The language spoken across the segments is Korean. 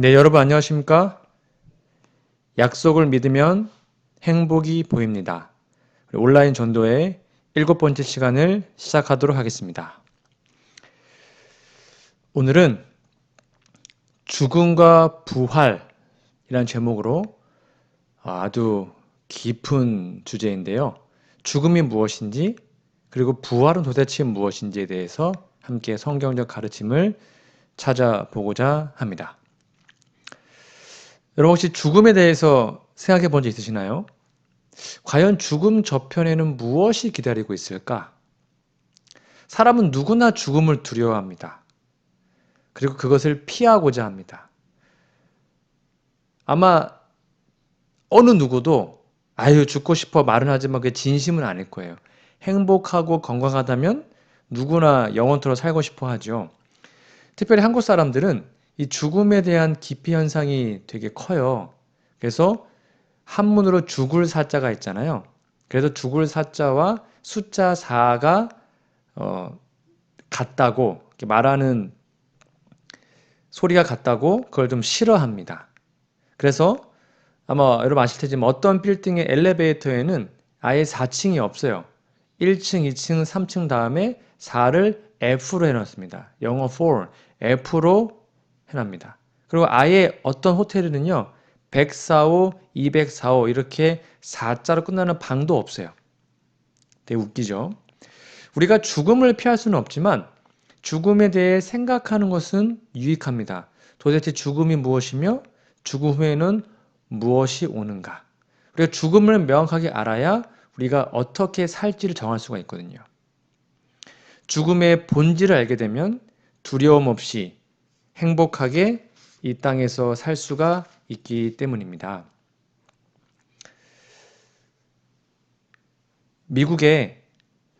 네, 여러분 안녕하십니까? 약속을 믿으면 행복이 보입니다. 온라인 전도의 7번째 시간을 시작하도록 하겠습니다. 오늘은 죽음과 부활이라는 제목으로 아주 깊은 주제인데요. 죽음이 무엇인지, 그리고 부활은 도대체 무엇인지에 대해서 함께 성경적 가르침을 찾아보고자 합니다. 여러분 혹시 죽음에 대해서 생각해 본 적 있으시나요? 과연 죽음 저편에는 무엇이 기다리고 있을까? 사람은 누구나 죽음을 두려워합니다. 그리고 그것을 피하고자 합니다. 아마 어느 누구도 아유 죽고 싶어 말은 하지만 그게 진심은 아닐 거예요. 행복하고 건강하다면 누구나 영원토록 살고 싶어 하죠. 특별히 한국 사람들은 이 죽음에 대한 기피 현상이 되게 커요. 그래서 한문으로 죽을 사자가 있잖아요. 그래서 죽을 사자와 숫자 4가 같다고 이렇게 말하는 소리가 같다고 그걸 좀 싫어합니다. 그래서 아마 여러분 아실 테지만 어떤 빌딩의 엘리베이터에는 아예 4층이 없어요. 1층, 2층, 3층 다음에 4를 F로 해놨습니다. 영어 for, F로 해놨습니다. 그리고 아예 어떤 호텔에는요, 104호, 204호 이렇게 4자로 끝나는 방도 없어요. 되게 웃기죠? 우리가 죽음을 피할 수는 없지만 죽음에 대해 생각하는 것은 유익합니다. 도대체 죽음이 무엇이며 죽음 후에는 무엇이 오는가? 우리가 죽음을 명확하게 알아야 우리가 어떻게 살지를 정할 수가 있거든요. 죽음의 본질을 알게 되면 두려움 없이 행복하게 이 땅에서 살 수가 있기 때문입니다. 미국의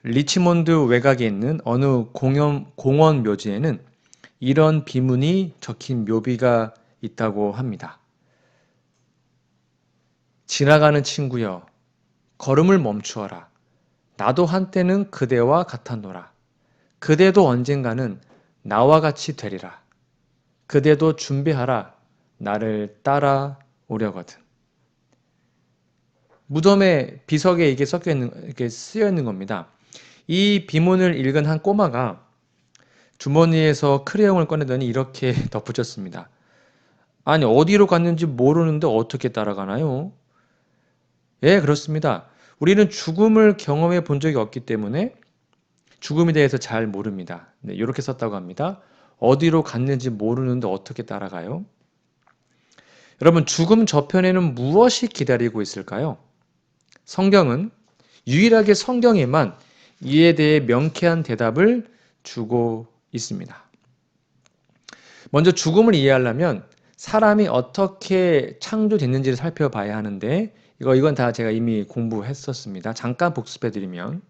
리치몬드 외곽에 있는 어느 공원 묘지에는 이런 비문이 적힌 묘비가 있다고 합니다. 지나가는 친구여, 걸음을 멈추어라. 나도 한때는 그대와 같았노라. 그대도 언젠가는 나와 같이 되리라. 그대도 준비하라. 나를 따라오려거든. 무덤의 비석에 이게 이렇게 쓰여 있는 겁니다. 이 비문을 읽은 한 꼬마가 주머니에서 크레용을 꺼내더니 이렇게 덧붙였습니다. 아니, 어디로 갔는지 모르는데 어떻게 따라가나요? 예, 그렇습니다. 우리는 죽음을 경험해 본 적이 없기 때문에 죽음에 대해서 잘 모릅니다. 네, 이렇게 썼다고 합니다. 어디로 갔는지 모르는데 어떻게 따라가요? 여러분, 죽음 저편에는 무엇이 기다리고 있을까요? 성경은 유일하게 성경에만 이에 대해 명쾌한 대답을 주고 있습니다. 먼저 죽음을 이해하려면 사람이 어떻게 창조됐는지를 살펴봐야 하는데 이건 다 제가 이미 공부했었습니다. 잠깐 복습해드리면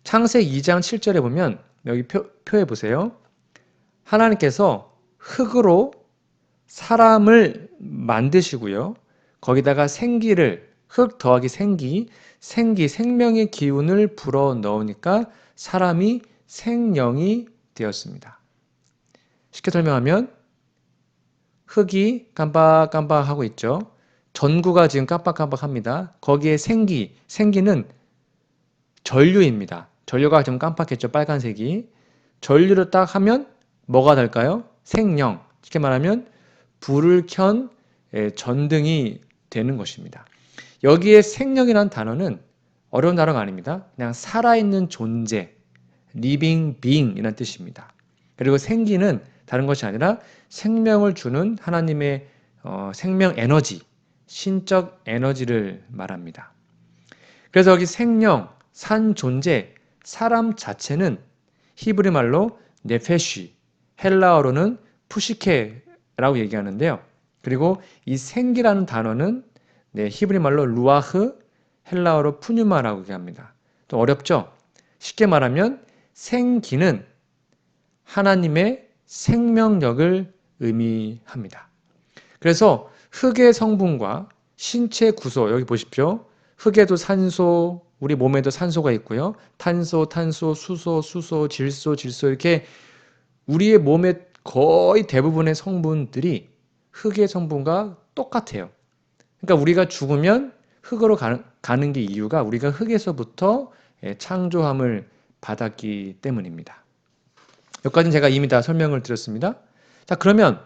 창세기 2장 7절에 보면 여기 표해 보세요. 하나님께서 흙으로 사람을 만드시고요. 거기다가 생기를 흙 더하기 생명의 기운을 불어 넣으니까 사람이 생령이 되었습니다. 쉽게 설명하면 흙이 깜빡깜빡하고 있죠. 전구가 지금 깜빡깜빡합니다. 거기에 생기는 전류입니다. 전류가 좀 깜빡했죠. 빨간색이. 전류를 딱 하면 뭐가 될까요? 생령. 쉽게 말하면 불을 켠 전등이 되는 것입니다. 여기에 생명이라는 단어는 어려운 단어가 아닙니다. 그냥 살아있는 존재, living being 이라는 뜻입니다. 그리고 생기는 다른 것이 아니라 생명을 주는 하나님의 생명 에너지, 신적 에너지를 말합니다. 그래서 여기 생명, 산 존재, 사람 자체는 히브리 말로 네페쉬, 헬라어로는 푸시케라고 얘기하는데요. 그리고 이 생기라는 단어는 히브리 말로 루아흐, 헬라어로 푸뉴마라고 얘기합니다. 좀 어렵죠? 쉽게 말하면 생기는 하나님의 생명력을 의미합니다. 그래서 흙의 성분과 신체 구조, 여기 보십시오. 흙에도 산소, 우리 몸에도 산소가 있고요. 탄소, 수소, 질소 이렇게 우리의 몸의 거의 대부분의 성분들이 흙의 성분과 똑같아요. 그러니까 우리가 죽으면 흙으로 가는 게 이유가 우리가 흙에서부터 창조함을 받았기 때문입니다. 여기까지는 제가 이미 다 설명을 드렸습니다. 자, 그러면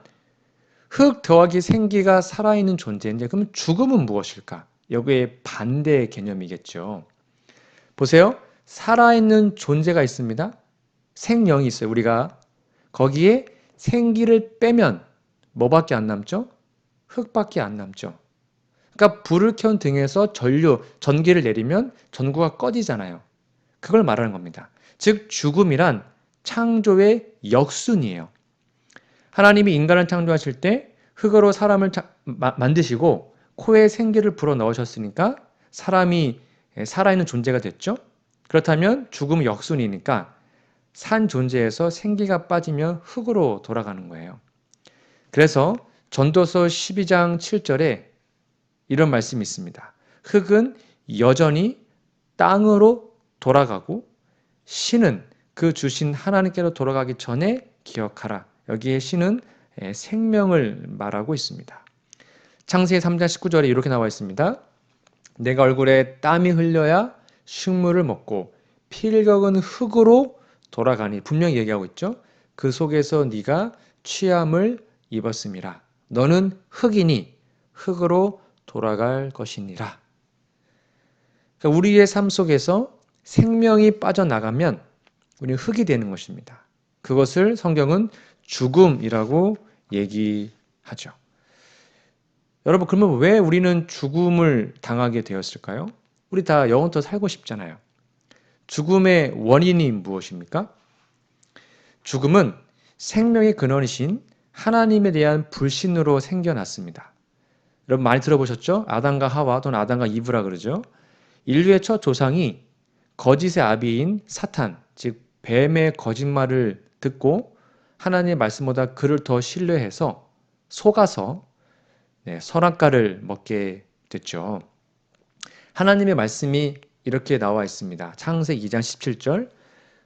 흙 더하기 생기가 살아있는 존재인데 그럼 죽음은 무엇일까? 여기에 반대 개념이겠죠. 보세요. 살아있는 존재가 있습니다. 생명이 있어요. 우리가 거기에 생기를 빼면 뭐밖에 안 남죠? 흙밖에 안 남죠. 그러니까 불을 켠 등에서 전기를 내리면 전구가 꺼지잖아요. 그걸 말하는 겁니다. 즉 죽음이란 창조의 역순이에요. 하나님이 인간을 창조하실 때 흙으로 사람을 만드시고 코에 생기를 불어 넣으셨으니까 사람이 살아있는 존재가 됐죠. 그렇다면 죽음은 역순이니까 산 존재에서 생기가 빠지면 흙으로 돌아가는 거예요. 그래서 전도서 12장 7절에 이런 말씀이 있습니다. 흙은 여전히 땅으로 돌아가고 신은 그 주신 하나님께로 돌아가기 전에 기억하라. 여기에 신은 생명을 말하고 있습니다. 창세기 3장 19절에 이렇게 나와 있습니다. 내가 얼굴에 땀이 흘려야 식물을 먹고 피를 적은 흙으로 돌아가니 분명히 얘기하고 있죠. 그 속에서 네가 취함을 입었음이라. 너는 흙이니 흙으로 돌아갈 것이니라. 그러니까 우리의 삶 속에서 생명이 빠져나가면 우리는 흙이 되는 것입니다. 그것을 성경은 죽음이라고 얘기하죠. 여러분, 그러면 왜 우리는 죽음을 당하게 되었을까요? 우리 다 영원토록 살고 싶잖아요. 죽음의 원인이 무엇입니까? 죽음은 생명의 근원이신 하나님에 대한 불신으로 생겨났습니다. 여러분 많이 들어보셨죠? 아담과 하와 또는 아담과 이브라 그러죠. 인류의 첫 조상이 거짓의 아비인 사탄, 즉 뱀의 거짓말을 듣고 하나님의 말씀보다 그를 더 신뢰해서 속아서 선악과를 먹게 됐죠. 하나님의 말씀이 이렇게 나와 있습니다. 창세기 2장 17절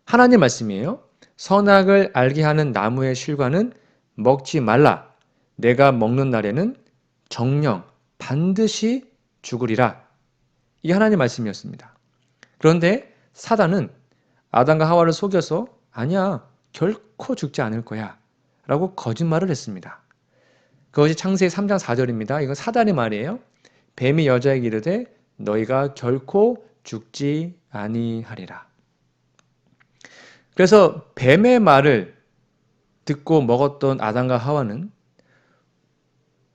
하나님의 말씀이에요. 선악을 알게 하는 나무의 실과는 먹지 말라. 내가 먹는 날에는 정녕 반드시 죽으리라. 이게 하나님의 말씀이었습니다. 그런데 사단은 아담과 하와를 속여서 아니야 결코 죽지 않을 거야 라고 거짓말을 했습니다. 그것이 창세기 3장 4절입니다. 이건 사단의 말이에요. 뱀이 여자에게 이르되 너희가 결코 죽지 아니하리라. 그래서 뱀의 말을 듣고 먹었던 아담과 하와는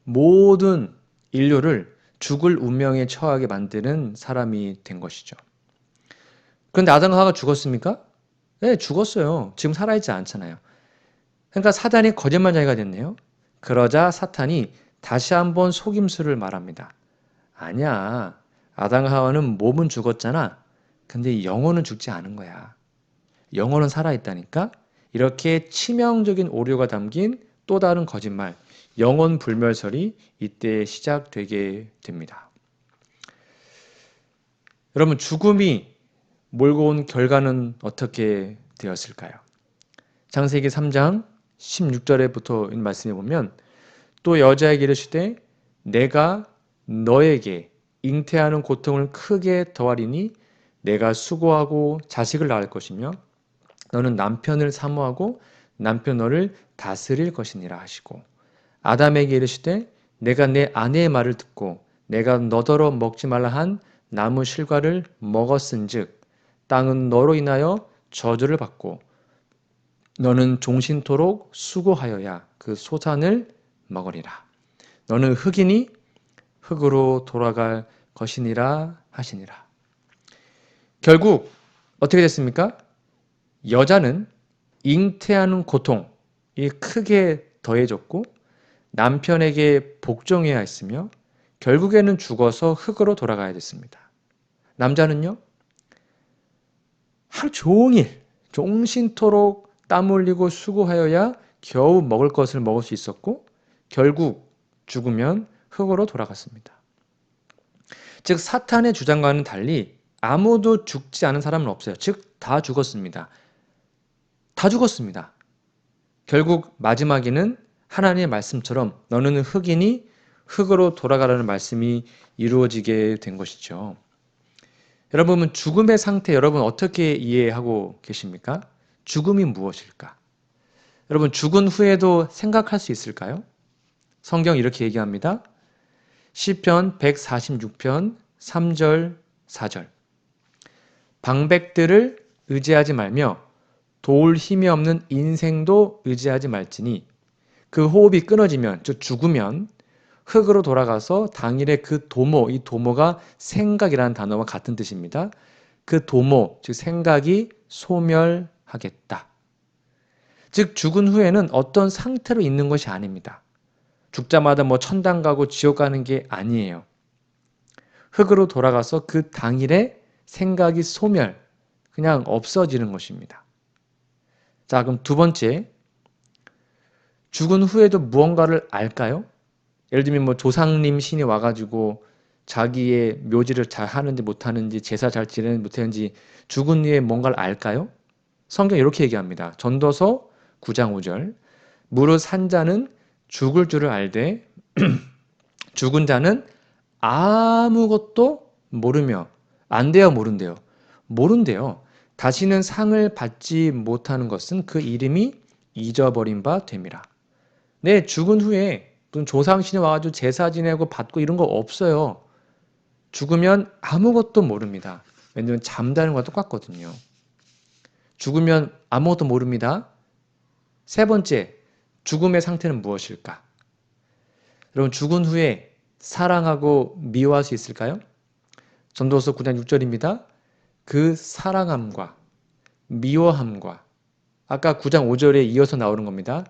모든 인류를 죽을 운명에 처하게 만드는 사람이 된 것이죠. 그런데 아담과 하와가 죽었습니까? 네, 죽었어요. 지금 살아있지 않잖아요. 그러니까 사단이 거짓말쟁이가 됐네요. 그러자 사탄이 다시 한번 속임수를 말합니다. 아니야. 아담과 하와는 몸은 죽었잖아. 근데 영혼은 죽지 않은 거야. 영혼은 살아있다니까? 이렇게 치명적인 오류가 담긴 또 다른 거짓말, 영혼 불멸설이 이때 시작되게 됩니다. 여러분, 죽음이 몰고 온 결과는 어떻게 되었을까요? 창세기 3장 16절에부터 말씀해 보면 또 여자에게 이르시되 내가 너에게 잉태하는 고통을 크게 더하리니 내가 수고하고 자식을 낳을 것이며 너는 남편을 사모하고 남편 너를 다스릴 것이니라 하시고 아담에게 이르시되 내가 내 아내의 말을 듣고 내가 너더러 먹지 말라 한 나무 실과를 먹었은즉 땅은 너로 인하여 저주를 받고 너는 종신토록 수고하여야 그 소산을 먹으리라. 너는 흙이니 흙으로 돌아갈 것이니라 하시니라. 결국 어떻게 됐습니까? 여자는 잉태하는 고통이 크게 더해졌고 남편에게 복종해야 했으며 결국에는 죽어서 흙으로 돌아가야 됐습니다. 남자는요? 하루 종일 종신토록 땀 흘리고 수고하여야 겨우 먹을 것을 먹을 수 있었고 결국 죽으면 흙으로 돌아갔습니다. 즉 사탄의 주장과는 달리 아무도 죽지 않은 사람은 없어요. 즉 다 죽었습니다. 다 죽었습니다. 결국 마지막에는 하나님의 말씀처럼 너는 흙이니 흙으로 돌아가라는 말씀이 이루어지게 된 것이죠. 여러분, 죽음의 상태 여러분 어떻게 이해하고 계십니까? 죽음이 무엇일까? 여러분, 죽은 후에도 생각할 수 있을까요? 성경 이렇게 얘기합니다. 시편 146편 3절 4절. 방백들을 의지하지 말며 도울 힘이 없는 인생도 의지하지 말지니 그 호흡이 끊어지면 즉 죽으면 흙으로 돌아가서 당일에 그 도모, 이 도모가 생각이라는 단어와 같은 뜻입니다. 그 도모, 즉 생각이 소멸하겠다. 즉 죽은 후에는 어떤 상태로 있는 것이 아닙니다. 죽자마다 뭐 천당 가고 지옥 가는 게 아니에요. 흙으로 돌아가서 그 당일에 생각이 소멸, 그냥 없어지는 것입니다. 자, 그럼 두 번째, 죽은 후에도 무언가를 알까요? 예를 들면 뭐 조상님 신이 와가지고 자기의 묘지를 잘 하는지 못하는지 제사 잘 지내는지 못하는지 죽은 후에 뭔가를 알까요? 성경 이렇게 얘기합니다. 전도서 9장 5절. 무릇 산 자는 죽을 줄을 알되 죽은 자는 아무것도 모르며 안 돼요, 모른대요. 모른대요. 다시는 상을 받지 못하는 것은 그 이름이 잊어버린 바 됨이라. 네, 죽은 후에 무슨 조상신이 와가지고 제사 지내고 받고 이런 거 없어요. 죽으면 아무것도 모릅니다. 왜냐면 잠자는 것과 똑같거든요. 죽으면 아무것도 모릅니다. 세 번째, 죽음의 상태는 무엇일까? 여러분, 죽은 후에 사랑하고 미워할 수 있을까요? 전도서 9장 6절입니다. 그 사랑함과 미워함과 아까 9장 5절에 이어서 나오는 겁니다.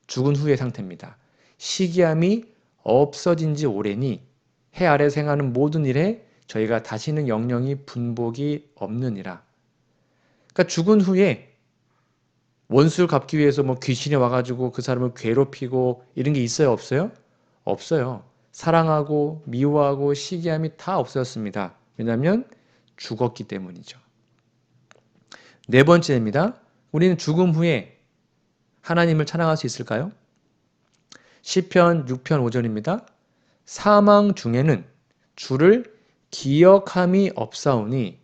죽은 후의 상태입니다. 시기함이 없어진 지 오래니 해 아래 생하는 모든 일에 저희가 다시는 영영이 분복이 없느니라. 그러니까 죽은 후에 원수를 갚기 위해서 뭐 귀신이 와가지고 그 사람을 괴롭히고 이런 게 있어요, 없어요? 없어요. 사랑하고 미워하고 시기함이 다 없어졌습니다. 왜냐하면 죽었기 때문이죠. 네 번째입니다. 우리는 죽음 후에 하나님을 찬양할 수 있을까요? 시편 6편 5절입니다. 사망 중에는 주를 기억함이 없사오니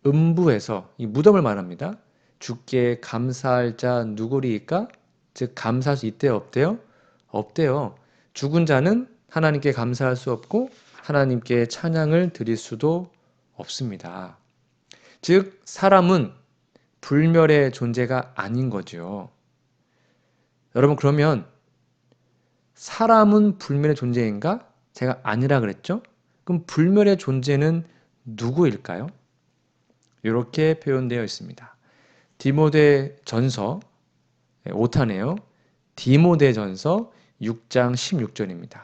음부에서 이 무덤을 말합니다. 주께 감사할 자 누구리이까? 즉 감사할 수 있대요, 없대요? 없대요. 죽은 자는 하나님께 감사할 수 없고 하나님께 찬양을 드릴 수도 없습니다. 즉 사람은 불멸의 존재가 아닌 거죠. 여러분, 그러면 사람은 불멸의 존재인가? 제가 아니라 그랬죠? 그럼 불멸의 존재는 누구일까요? 이렇게 표현되어 있습니다. 디모데 전서 5탄이에요. 디모데 전서 6장 16절입니다.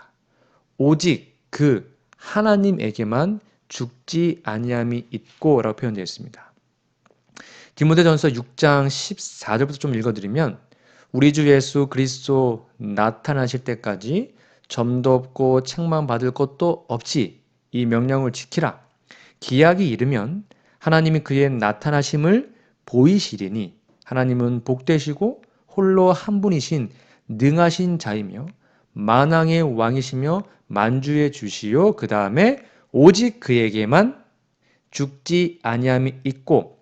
오직 그 하나님에게만 죽지 아니함이 있고 라고 표현되어 있습니다. 디모데 전서 6장 14절부터 좀 읽어드리면 우리 주 예수 그리스도 나타나실 때까지 점도 없고 책망받을 것도 없이 이 명령을 지키라. 기약이 이르면 하나님이 그의 나타나심을 보이시리니 하나님은 복되시고 홀로 한 분이신 능하신 자이며 만왕의 왕이시며 만주의 주시요 그 다음에 오직 그에게만 죽지 아니함이 있고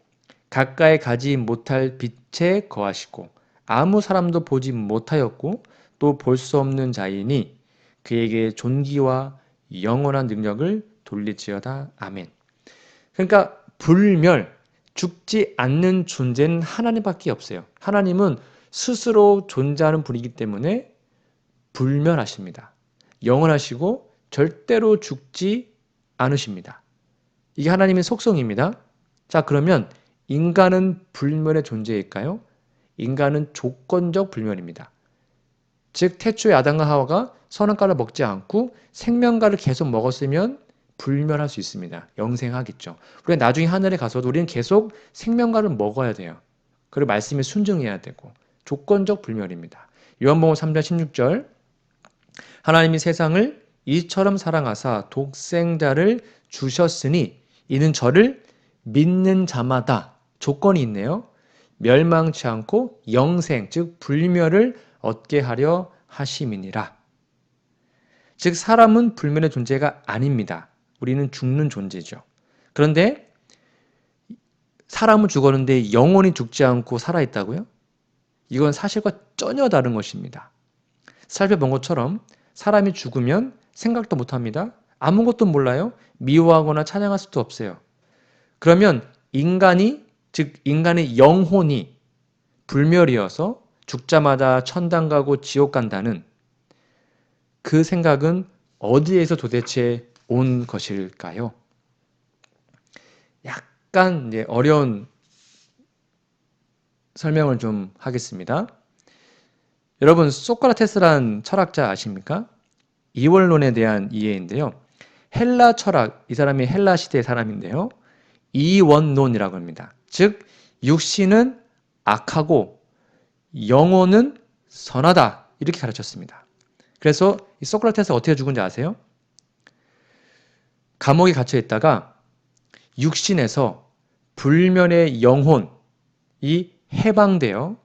가까이 가지 못할 빛에 거하시고 아무 사람도 보지 못하였고 또 볼 수 없는 자이니 그에게 존귀와 영원한 능력을 돌릴지어다. 아멘. 그러니까 불멸, 죽지 않는 존재는 하나님밖에 없어요. 하나님은 스스로 존재하는 분이기 때문에 불멸하십니다. 영원하시고 절대로 죽지 않으십니다. 이게 하나님의 속성입니다. 자, 그러면 인간은 불멸의 존재일까요? 인간은 조건적 불멸입니다. 즉 태초에 아담과 하와가 선악과를 먹지 않고 생명과를 계속 먹었으면 불멸할 수 있습니다. 영생하겠죠. 우리가 나중에 하늘에 가서도 우리는 계속 생명과를 먹어야 돼요. 그리고 말씀에 순종해야 되고 조건적 불멸입니다. 요한복음 3장 16절 하나님이 세상을 이처럼 사랑하사 독생자를 주셨으니 이는 저를 믿는 자마다 조건이 있네요. 멸망치 않고 영생 즉 불멸을 얻게 하려 하심이니라. 즉 사람은 불멸의 존재가 아닙니다. 우리는 죽는 존재죠. 그런데 사람은 죽었는데 영혼이 죽지 않고 살아있다고요? 이건 사실과 전혀 다른 것입니다. 살펴본 것처럼 사람이 죽으면 생각도 못합니다. 아무것도 몰라요. 미워하거나 찬양할 수도 없어요. 그러면 인간이, 즉 인간의 영혼이 불멸이어서 죽자마자 천당 가고 지옥 간다는 그 생각은 어디에서 도대체 온 것일까요? 약간 이제 어려운 설명을 좀 하겠습니다. 여러분, 소크라테스란 철학자 아십니까? 이원론에 대한 이해인데요. 헬라 철학, 이 사람이 헬라 시대의 사람인데요. 이원론이라고 합니다. 즉, 육신은 악하고 영혼은 선하다. 이렇게 가르쳤습니다. 그래서 이 소크라테스가 어떻게 죽은지 아세요? 감옥에 갇혀 있다가 육신에서 불멸의 영혼이 해방되어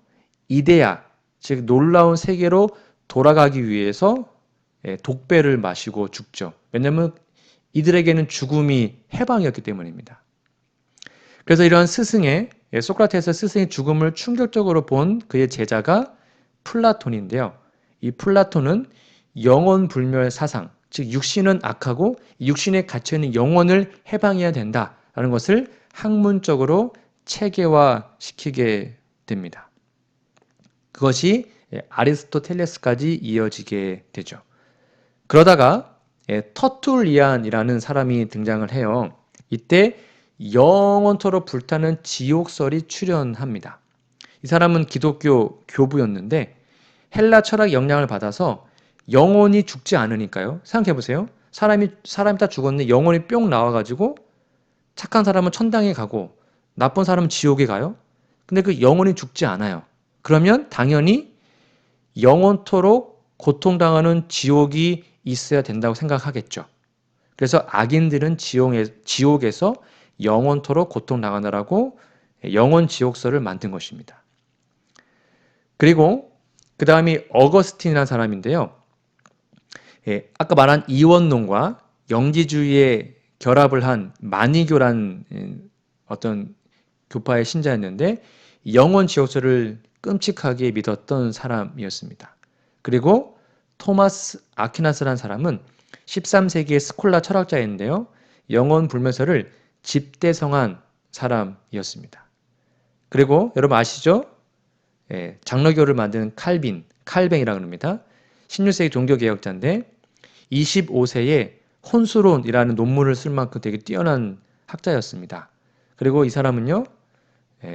이데아, 즉 놀라운 세계로 돌아가기 위해서 독배를 마시고 죽죠. 왜냐하면 이들에게는 죽음이 해방이었기 때문입니다. 그래서 이러한 스승의, 소크라테스 스승의 죽음을 충격적으로 본 그의 제자가 플라톤인데요. 이 플라톤은 영혼 불멸 사상, 즉 육신은 악하고 육신에 갇혀있는 영혼을 해방해야 된다라는 것을 학문적으로 체계화시키게 됩니다. 그것이 아리스토텔레스까지 이어지게 되죠. 그러다가 터툴리안이라는 사람이 등장을 해요. 이때 영원토록 불타는 지옥설이 출현합니다. 이 사람은 기독교 교부였는데 헬라 철학 영향을 받아서 영혼이 죽지 않으니까요. 생각해 보세요. 사람이 다 죽었는데 영혼이 뿅 나와가지고 착한 사람은 천당에 가고 나쁜 사람은 지옥에 가요. 근데 그 영혼이 죽지 않아요. 그러면 당연히 영원토록 고통당하는 지옥이 있어야 된다고 생각하겠죠. 그래서 악인들은 지옥에서 영원토록 고통당하느라고 영원 지옥설을 만든 것입니다. 그리고 그 다음이 어거스틴이라는 사람인데요. 아까 말한 이원론과 영지주의의 결합을 한 마니교란 어떤 교파의 신자였는데 영원 지옥설을 끔찍하게 믿었던 사람이었습니다. 그리고 토마스 아퀴나스라는 사람은 13세기의 스콜라 철학자인데요. 영원 불멸설을 집대성한 사람이었습니다. 그리고 여러분 아시죠? 장로교를 만든 칼뱅이라고 합니다. 16세기 종교개혁자인데 25세에 혼수론이라는 논문을 쓸 만큼 되게 뛰어난 학자였습니다. 그리고 이 사람은요,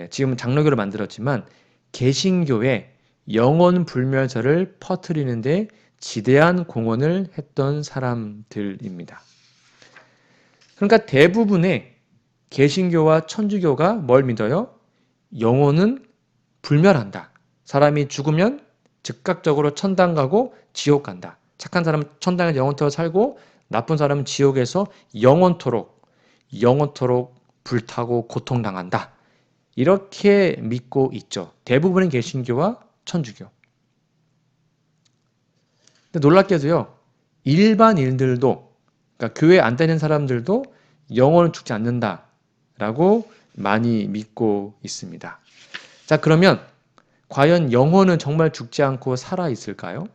지금 장로교를 만들었지만 개신교의 영원 불멸설을 퍼뜨리는데 지대한 공헌을 했던 사람들입니다. 그러니까 대부분의 개신교와 천주교가 뭘 믿어요? 영혼은 불멸한다. 사람이 죽으면 즉각적으로 천당 가고 지옥 간다. 착한 사람은 천당에서 영원토록 살고 나쁜 사람은 지옥에서 영원토록 불타고 고통당한다. 이렇게 믿고 있죠. 대부분의 개신교와 천주교. 근데 놀랍게도요. 일반인들도, 그러니까 교회 안 다니는 사람들도 영혼은 죽지 않는다라고 많이 믿고 있습니다. 자, 그러면 과연 영혼은 정말 죽지 않고 살아 있을까요?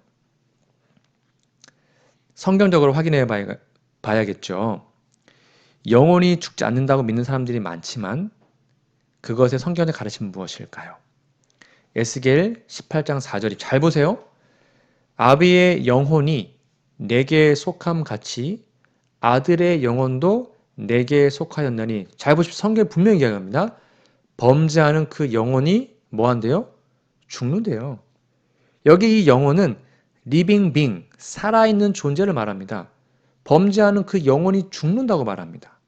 성경적으로 확인해 봐야겠죠. 영혼이 죽지 않는다고 믿는 사람들이 많지만 그것의 성경의 가르침은 무엇일까요? 에스겔 18장 4절이 잘 보세요. 아비의 영혼이 내게 속함 같이 아들의 영혼도 내게 속하였나니, 잘 보십시오. 성경에 분명히 이야기합니다. 범죄하는 그 영혼이 뭐한대요? 죽는데요. 여기 이 영혼은 living being, 살아있는 존재를 말합니다. 범죄하는 그 영혼이 죽는다고 말합니다.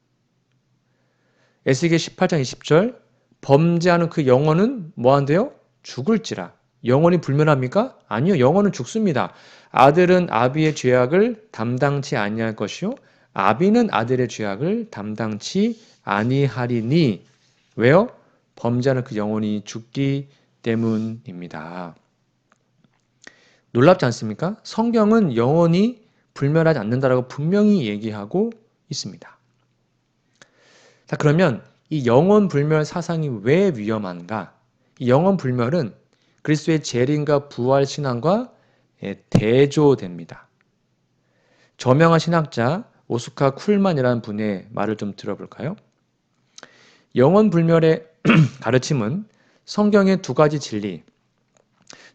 에스겔 18장 20절, 범죄하는 그 영혼은 뭐한대요? 죽을지라. 영혼이 불멸합니까? 아니요, 영혼은 죽습니다. 아들은 아비의 죄악을 담당치 아니할 것이요 아비는 아들의 죄악을 담당치 아니하리니. 왜요? 범죄하는 그 영혼이 죽기 때문입니다. 놀랍지 않습니까? 성경은 영원히 불멸하지 않는다라고 분명히 얘기하고 있습니다. 자, 그러면 이 영원 불멸 사상이 왜 위험한가? 이 영원 불멸은 그리스도의 재림과 부활 신앙과 대조됩니다. 저명한 신학자 오스카 쿨만이라는 분의 말을 좀 들어볼까요? 영원 불멸의 가르침은 성경의 두 가지 진리,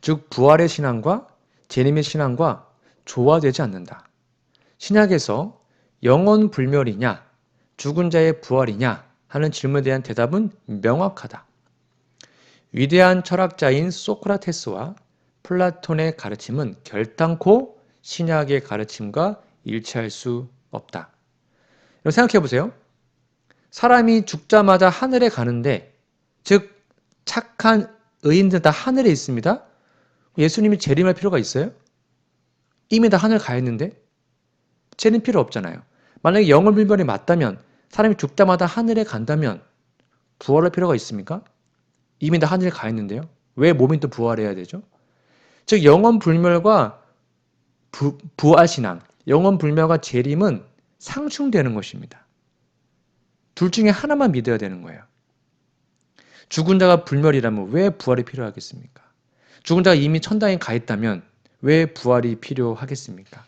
즉 부활의 신앙과 재림의 신앙과 조화되지 않는다. 신약에서 영원 불멸이냐, 죽은 자의 부활이냐 하는 질문에 대한 대답은 명확하다. 위대한 철학자인 소크라테스와 플라톤의 가르침은 결단코 신약의 가르침과 일치할 수 없다. 여러분 생각해 보세요. 사람이 죽자마자 하늘에 가는데, 즉 착한 의인들 다 하늘에 있습니다. 예수님이 재림할 필요가 있어요? 이미 다 하늘 가 있는데 재림 필요 없잖아요. 만약에 영원 불멸이 맞다면, 사람이 죽자마자 하늘에 간다면 부활할 필요가 있습니까? 이미 다 하늘에 가 있는데요. 왜 몸이 또 부활해야 되죠? 즉 영원 불멸과 부활 신앙, 영원 불멸과 재림은 상충되는 것입니다. 둘 중에 하나만 믿어야 되는 거예요. 죽은 자가 불멸이라면 왜 부활이 필요하겠습니까? 죽은 자가 이미 천당에 가 있다면 왜 부활이 필요하겠습니까?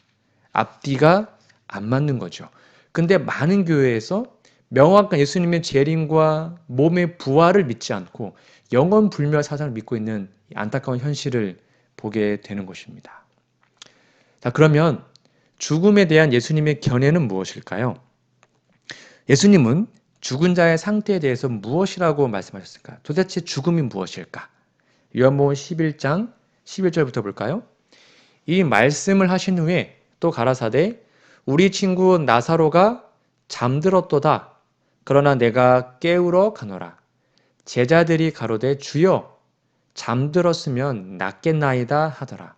앞뒤가 안 맞는 거죠. 근데 많은 교회에서 명확한 예수님의 재림과 몸의 부활을 믿지 않고 영원 불멸 사상을 믿고 있는 안타까운 현실을 보게 되는 것입니다. 자, 그러면 죽음에 대한 예수님의 견해는 무엇일까요? 예수님은 죽은 자의 상태에 대해서 무엇이라고 말씀하셨을까? 도대체 죽음이 무엇일까? 요한복음 11장 11절부터 볼까요? 이 말씀을 하신 후에 또 가라사대 우리 친구 나사로가 잠들었도다. 그러나 내가 깨우러 가노라. 제자들이 가로되 주여 잠들었으면 낫겠나이다 하더라.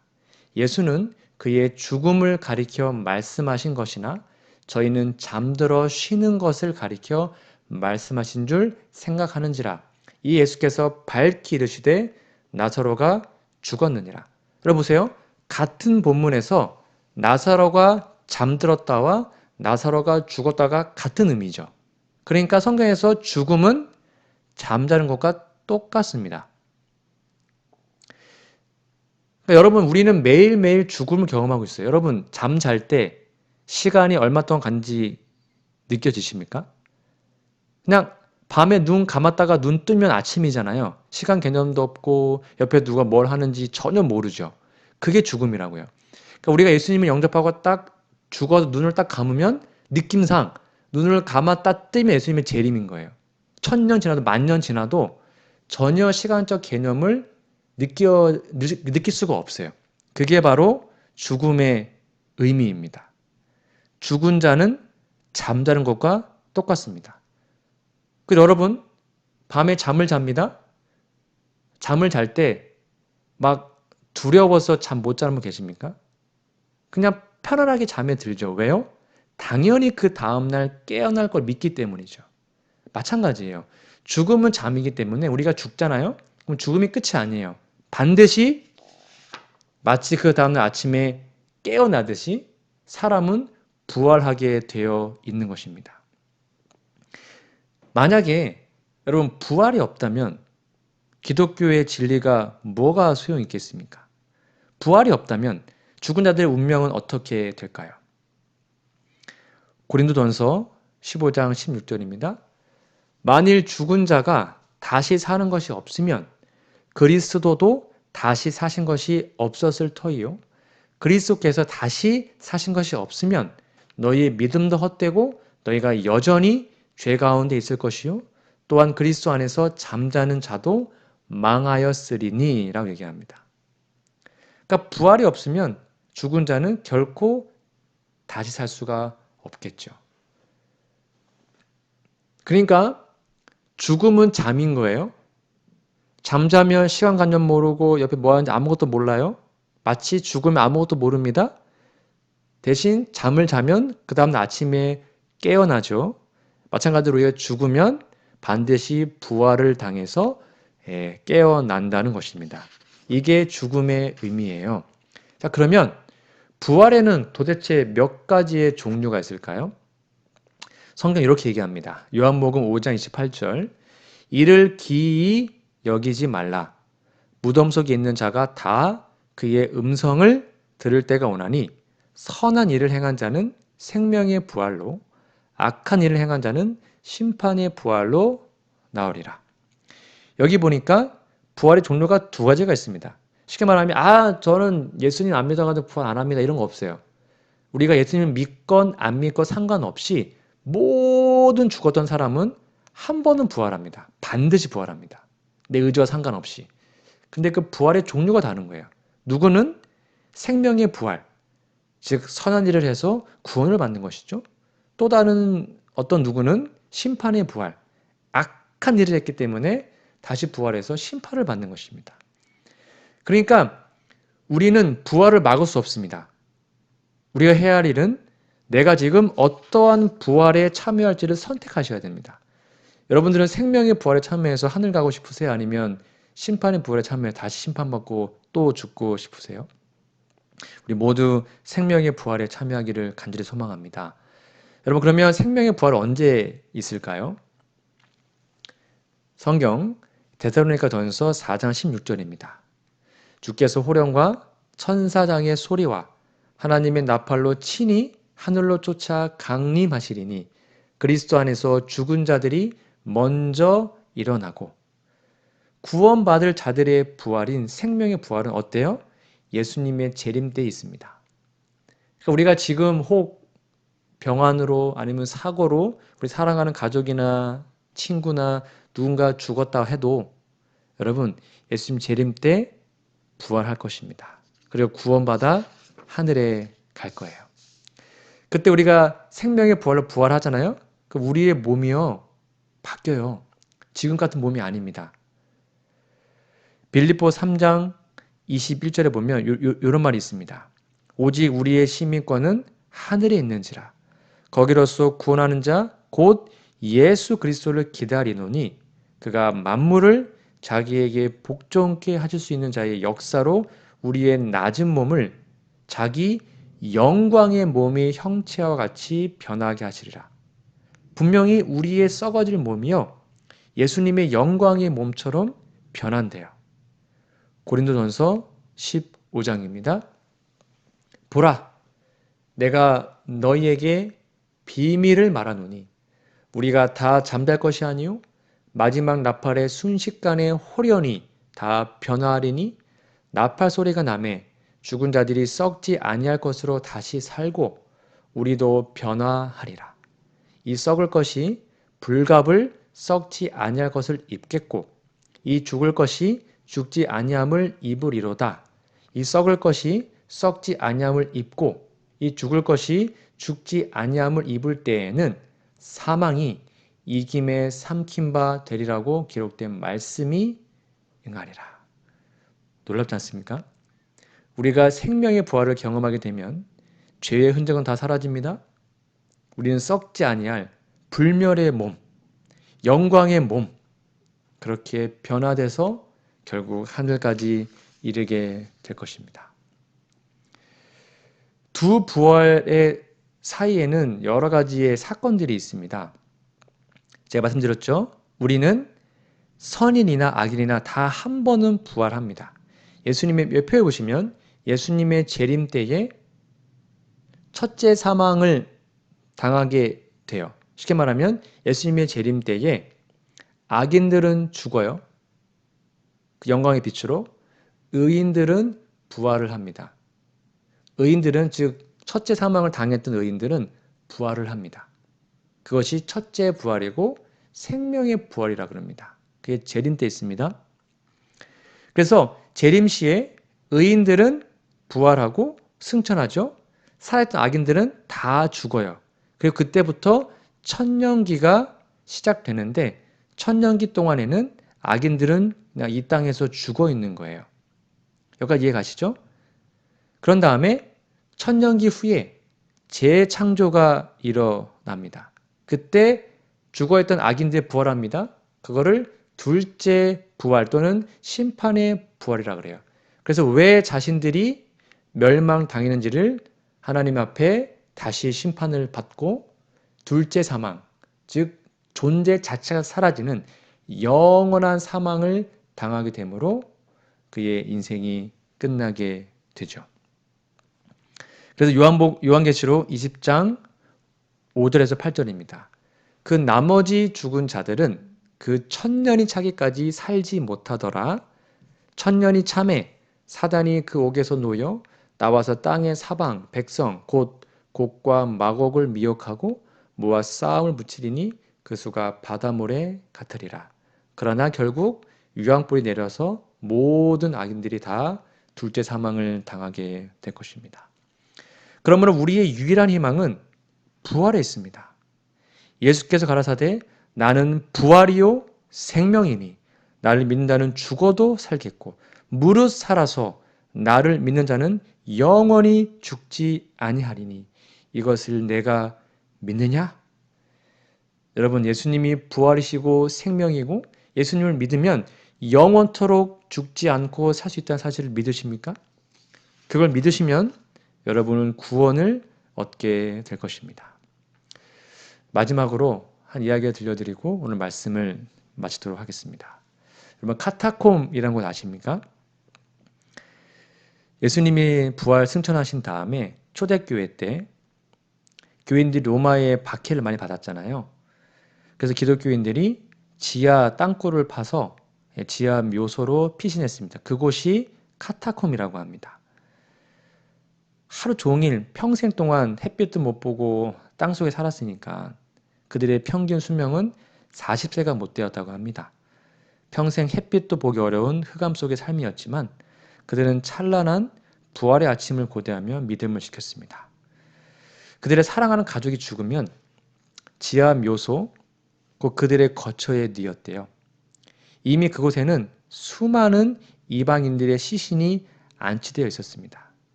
예수는 그의 죽음을 가리켜 말씀하신 것이나 저희는 잠들어 쉬는 것을 가리켜 말씀하신 줄 생각하는지라. 이 예수께서 밝히 이르시되 나사로가 죽었느니라. 여러분 보세요. 같은 본문에서 나사로가 잠들었다와 나사로가 죽었다가 같은 의미죠. 그러니까 성경에서 죽음은 잠자는 것과 똑같습니다. 그러니까 여러분 우리는 매일매일 죽음을 경험하고 있어요. 여러분 잠잘 때 시간이 얼마 동안 간지 느껴지십니까? 그냥 밤에 눈 감았다가 눈 뜨면 아침이잖아요. 시간 개념도 없고 옆에 누가 뭘 하는지 전혀 모르죠. 그게 죽음이라고요. 그러니까 우리가 예수님을 영접하고 딱 죽어서 눈을 딱 감으면 느낌상 눈을 감았다 뜨면 예수님의 재림인 거예요. 1000년 지나도 10,000년 지나도 전혀 시간적 개념을 느낄 수가 없어요. 그게 바로 죽음의 의미입니다. 죽은 자는 잠자는 것과 똑같습니다. 여러분 밤에 잠을 잡니다. 잠을 잘 때 막 두려워서 잠 못 자는 분 계십니까? 그냥 편안하게 잠에 들죠. 왜요? 당연히 그 다음날 깨어날 걸 믿기 때문이죠. 마찬가지예요. 죽음은 잠이기 때문에 우리가 죽잖아요. 그럼 죽음이 끝이 아니에요. 반드시 마치 그 다음날 아침에 깨어나듯이 사람은 부활하게 되어 있는 것입니다. 만약에 여러분 부활이 없다면 기독교의 진리가 뭐가 소용이 있겠습니까? 부활이 없다면 죽은 자들의 운명은 어떻게 될까요? 고린도전서 15장 16절입니다. 만일 죽은 자가 다시 사는 것이 없으면 그리스도도 다시 사신 것이 없었을 터이요. 그리스도께서 다시 사신 것이 없으면 너희의 믿음도 헛되고 너희가 여전히 죄 가운데 있을 것이요. 또한 그리스도 안에서 잠자는 자도 망하였으리니 라고 얘기합니다. 그러니까 부활이 없으면 죽은 자는 결코 다시 살 수가 없겠죠. 그러니까 죽음은 잠인 거예요. 잠자면 시간관념 모르고 옆에 뭐 하는지 아무것도 몰라요. 마치 죽으면 아무것도 모릅니다. 대신 잠을 자면 그 다음날 아침에 깨어나죠. 마찬가지로 우리가 죽으면 반드시 부활을 당해서 깨어난다는 것입니다. 이게 죽음의 의미예요. 자, 그러면 부활에는 도대체 몇 가지의 종류가 있을까요? 성경 이렇게 얘기합니다. 요한복음 5장 28절. 이를 기이히 여기지 말라. 무덤 속에 있는 자가 다 그의 음성을 들을 때가 오나니 선한 일을 행한 자는 생명의 부활로, 악한 일을 행한 자는 심판의 부활로 나오리라. 여기 보니까 부활의 종류가 두 가지가 있습니다. 쉽게 말하면 저는 예수님 안 믿어가지고 부활 안 합니다, 이런 거 없어요. 우리가 예수님을 믿건 안 믿건 상관없이 모든 죽었던 사람은 한 번은 부활합니다. 반드시 부활합니다. 내 의지와 상관없이. 근데 그 부활의 종류가 다른 거예요. 누구는 생명의 부활, 즉 선한 일을 해서 구원을 받는 것이죠. 또 다른 어떤 누구는 심판의 부활, 악한 일을 했기 때문에 다시 부활해서 심판을 받는 것입니다. 그러니까 우리는 부활을 막을 수 없습니다. 우리가 해야 할 일은 내가 지금 어떠한 부활에 참여할지를 선택하셔야 됩니다. 여러분들은 생명의 부활에 참여해서 하늘 가고 싶으세요? 아니면 심판의 부활에 참여해 다시 심판받고 또 죽고 싶으세요? 우리 모두 생명의 부활에 참여하기를 간절히 소망합니다. 여러분, 그러면 생명의 부활은 언제 있을까요? 성경 데살로니가전서 4장 16절입니다. 주께서 호령과 천사장의 소리와 하나님의 나팔로 친히 하늘로 쫓아 강림하시리니 그리스도 안에서 죽은 자들이 먼저 일어나고. 구원받을 자들의 부활인 생명의 부활은 어때요? 예수님의 재림 때에 있습니다. 그러니까 우리가 지금 혹 병환으로 아니면 사고로 우리 사랑하는 가족이나 친구나 누군가 죽었다 해도 여러분, 예수님 재림 때 부활할 것입니다. 그리고 구원받아 하늘에 갈 거예요. 그때 우리가 생명의 부활로 부활하잖아요. 그 우리의 몸이요 바뀌어요. 지금 같은 몸이 아닙니다. 빌립보 3장 21절에 보면 이런 말이 있습니다. 오직 우리의 시민권은 하늘에 있는지라. 거기로서 구원하는 자 곧 예수 그리스도를 기다리노니 그가 만물을 자기에게 복종케 하실 수 있는 자의 역사로 우리의 낮은 몸을 자기 영광의 몸의 형체와 같이 변하게 하시리라. 분명히 우리의 썩어질 몸이요 예수님의 영광의 몸처럼 변한대요. 고린도전서 15장입니다. 보라, 내가 너희에게 비밀을 말하노니 우리가 다 잠잘 것이 아니요 마지막 나팔의 순식간에 호련히 다 변화하리니 나팔 소리가 나매 죽은 자들이 썩지 아니할 것으로 다시 살고 우리도 변화하리라. 이 썩을 것이 불갑을 썩지 아니할 것을 입겠고 이 죽을 것이 죽지 아니함을 입으리로다. 이 썩을 것이 썩지 아니함을 입고 이 죽을 것이 죽지 아니함을 입을 때에는 사망이 이김에 삼킨 바 되리라고 기록된 말씀이 응하리라. 놀랍지 않습니까? 우리가 생명의 부활을 경험하게 되면 죄의 흔적은 다 사라집니다. 우리는 썩지 아니할 불멸의 몸, 영광의 몸, 그렇게 변화돼서 결국 하늘까지 이르게 될 것입니다. 두 부활의 사이에는 여러 가지의 사건들이 있습니다. 제가 말씀드렸죠? 우리는 선인이나 악인이나 다 한 번은 부활합니다. 예수님의 묘표에 보시면 예수님의 재림 때에 첫째 사망을 당하게 돼요. 쉽게 말하면 예수님의 재림 때에 악인들은 죽어요. 그 영광의 빛으로. 의인들은 부활을 합니다. 의인들은 즉 첫째 사망을 당했던 의인들은 부활을 합니다. 그것이 첫째 부활이고 생명의 부활이라 그럽니다. 그게 재림 때 있습니다. 그래서 재림 시에 의인들은 부활하고 승천하죠. 살아있던 악인들은 다 죽어요. 그리고 그때부터 천년기가 시작되는데 천년기 동안에는 악인들은 그냥 이 땅에서 죽어 있는 거예요. 여기까지 이해 가시죠? 그런 다음에 천년기 후에 재창조가 일어납니다. 그때 죽어있던 악인들이 부활합니다. 그거를 둘째 부활 또는 심판의 부활이라 그래요. 그래서 왜 자신들이 멸망당했는지를 하나님 앞에 다시 심판을 받고 둘째 사망, 즉 존재 자체가 사라지는 영원한 사망을 당하게 되므로 그의 인생이 끝나게 되죠. 그래서 요한계시록 20장 5절에서 8절입니다. 그 나머지 죽은 자들은 그 천년이 차기까지 살지 못하더라. 천년이 참에 사단이 그 옥에서 놓여 나와서 땅의 사방 백성 곧 곡과 마곡을 미혹하고 모아 싸움을 붙이리니 그 수가 바다물에 같으리라. 그러나 결국 유황불이 내려서 모든 악인들이 다 둘째 사망을 당하게 될 것입니다. 그러므로 우리의 유일한 희망은 부활에 있습니다. 예수께서 가라사대 나는 부활이요 생명이니 나를 믿는 자는 죽어도 살겠고 무릇 살아서 나를 믿는 자는 영원히 죽지 아니하리니 이것을 내가 믿느냐? 여러분, 예수님이 부활이시고 생명이고 예수님을 믿으면 영원토록 죽지 않고 살 수 있다는 사실을 믿으십니까? 그걸 믿으시면 여러분은 구원을 얻게 될 것입니다. 마지막으로 한 이야기를 들려드리고 오늘 말씀을 마치도록 하겠습니다. 여러분, 카타콤이라는 곳 아십니까? 예수님이 부활 승천하신 다음에 초대교회 때 교인들이 로마의 박해를 많이 받았잖아요. 그래서 기독교인들이 지하 땅굴을 파서 지하 묘소로 피신했습니다. 그곳이 카타콤이라고 합니다. 하루 종일 평생 동안 햇빛도 못 보고 땅속에 살았으니까 그들의 평균 수명은 40세가 못 되었다고 합니다. 평생 햇빛도 보기 어려운 흑암 속의 삶이었지만 그들은 찬란한 부활의 아침을 고대하며 믿음을 지켰습니다. 그들의 사랑하는 가족이 죽으면 지하 묘소, 곧 그들의 거처에 뉘었대요. 이미 그곳에는 수많은 이방인들의 시신이 안치되어 있었습니다.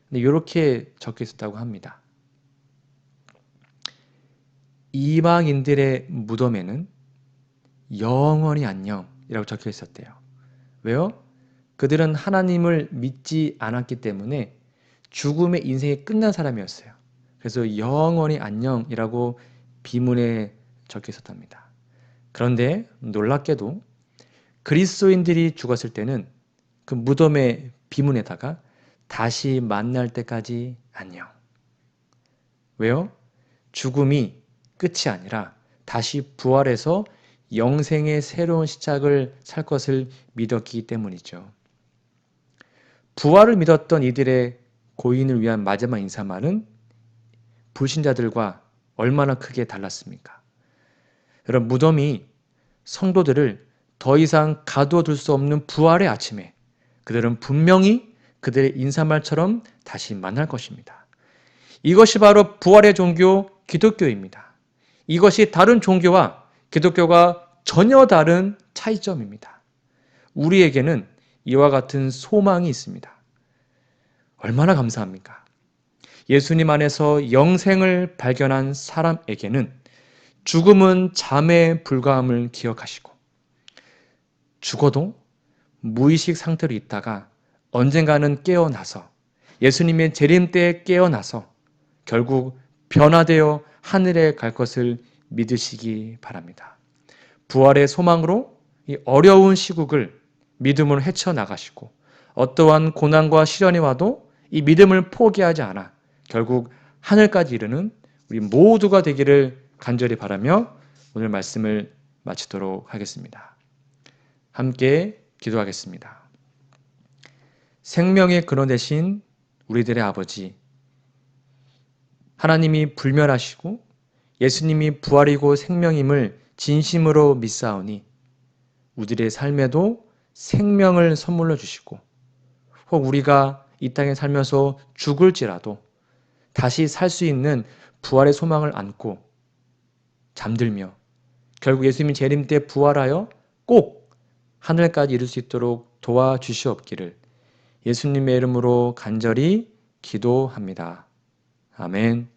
근데 이렇게 적혀 있었다고 합니다. 이방인들의 무덤에는 영원히 안녕이라고 적혀 있었대요. 왜요? 그들은 하나님을 믿지 않았기 때문에 죽음의 인생이 끝난 사람이었어요. 그래서 영원히 안녕이라고 비문에 적혀 있었답니다. 그런데 놀랍게도 그리스도인들이 죽었을 때는 그 무덤의 비문에다가 다시 만날 때까지 안녕. 왜요? 죽음이 끝이 아니라 다시 부활해서 영생의 새로운 시작을 살 것을 믿었기 때문이죠. 부활을 믿었던 이들의 고인을 위한 마지막 인사말은 불신자들과 얼마나 크게 달랐습니까? 여러분, 무덤이 성도들을 더 이상 가둬둘 수 없는 부활의 아침에 그들은 분명히 그들의 인사말처럼 다시 만날 것입니다. 이것이 바로 부활의 종교 기독교입니다. 이것이 다른 종교와 기독교가 전혀 다른 차이점입니다. 우리에게는 이와 같은 소망이 있습니다. 얼마나 감사합니까? 예수님 안에서 영생을 발견한 사람에게는 죽음은 잠에 불과함을 기억하시고 죽어도 무의식 상태로 있다가 언젠가는 깨어나서 예수님의 재림 때에 깨어나서 결국 변화되어 하늘에 갈 것을 믿으시기 바랍니다. 부활의 소망으로 이 어려운 시국을 믿음으로 헤쳐나가시고 어떠한 고난과 시련이 와도 이 믿음을 포기하지 않아 결국 하늘까지 이르는 우리 모두가 되기를 간절히 바라며 오늘 말씀을 마치도록 하겠습니다. 함께 기도하겠습니다. 생명의 근원 되신 우리들의 아버지, 하나님이 불멸하시고 예수님이 부활이고 생명임을 진심으로 믿사오니 우리들의 삶에도 생명을 선물로 주시고 혹 우리가 이 땅에 살면서 죽을지라도 다시 살 수 있는 부활의 소망을 안고 잠들며 결국 예수님이 재림 때 부활하여 꼭 하늘까지 이룰 수 있도록 도와주시옵기를 예수님의 이름으로 간절히 기도합니다. 아멘.